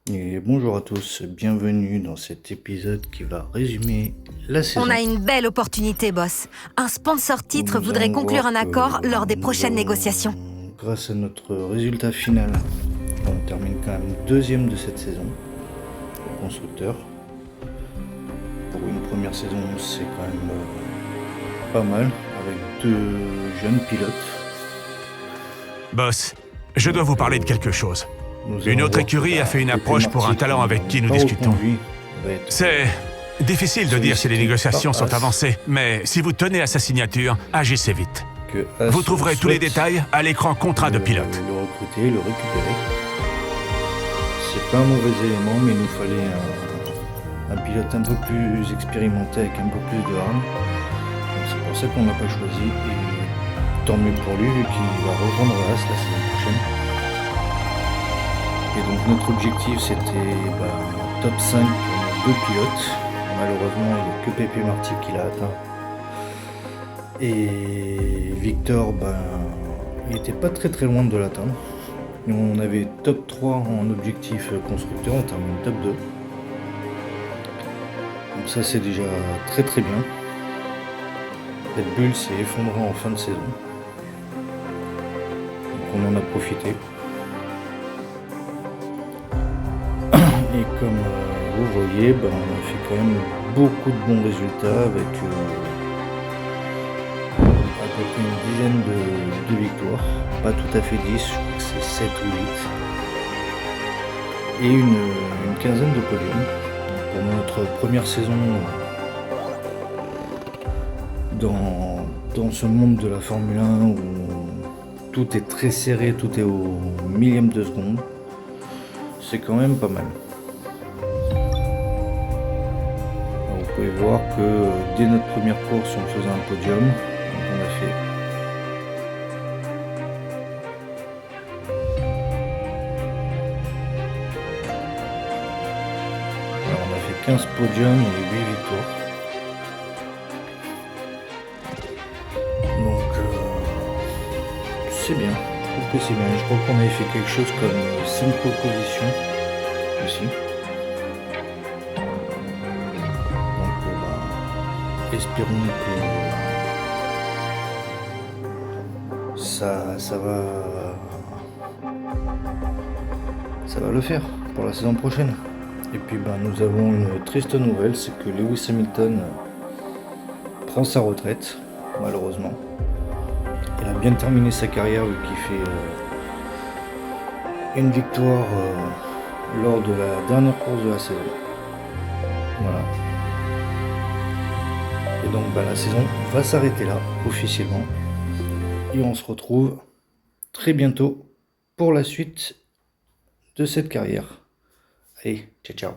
Et bonjour à tous, bienvenue dans cet épisode qui va résumer la saison. On a une belle opportunité, boss. Un sponsor titre Nous voudrait allons conclure voir un accord que lors des nous prochaines avons, négociations. Grâce à notre résultat final, on termine quand même deuxième de cette saison, le constructeur. Pour une première saison, c'est quand même pas mal, avec deux jeunes pilotes. Boss, je dois vous parler de quelque chose. Nous Une allons autre voir écurie que a fait une Pépé approche pour un Marty, talent avec qui nous pas discutons. reconduit, va être C'est difficile de dire si les sollicité négociations par sont As. avancées, mais si vous tenez à sa signature, agissez vite. que As Vous trouverez tous les souhaite détails à l'écran contrat de pilote. Le recruter, le récupérer. C'est pas un mauvais élément, mais il nous fallait un pilote un peu plus expérimenté avec un peu plus de hargne. Donc c'est pour ça qu'on l'a pas choisi. Et tant mieux pour lui, vu qu'il va rejoindre As la saison prochaine. Et donc notre objectif c'était top 5 pour nos deux pilotes. Malheureusement, il n'y a que Pépé Marty qui l'a atteint. Et Victor, il n'était pas très loin de l'atteindre. On avait top 3 en objectif constructeur, on termine top 2. Donc ça c'est déjà très bien. Red Bull s'est effondré en fin de saison. Donc on en a profité. Et comme vous voyez, on a fait quand même beaucoup de bons résultats avec à peu près une dizaine de victoires, pas tout à fait 10, je crois que c'est 7 ou 8, et une quinzaine de podiums. Pour notre première saison dans ce monde de la Formule 1 où tout est très serré, tout est au millième de seconde, c'est quand même pas mal. Alors, vous pouvez voir que dès notre première course on faisait un podium. On a fait Alors, on a fait 15 podiums et 8 victoires. Donc c'est bien, je trouve que c'est bien. Je crois qu'on avait fait quelque chose comme 5 propositions aussi. Donc espérons que ça va le faire pour la saison prochaine. Et puis nous avons une triste nouvelle, c'est que Lewis Hamilton prend sa retraite, malheureusement. Il a bien terminé sa carrière vu qu'il fait une victoire lors de la dernière course de la saison. Voilà. Et donc la saison va s'arrêter là, officiellement. Et on se retrouve très bientôt pour la suite de cette carrière. Allez, ciao ciao.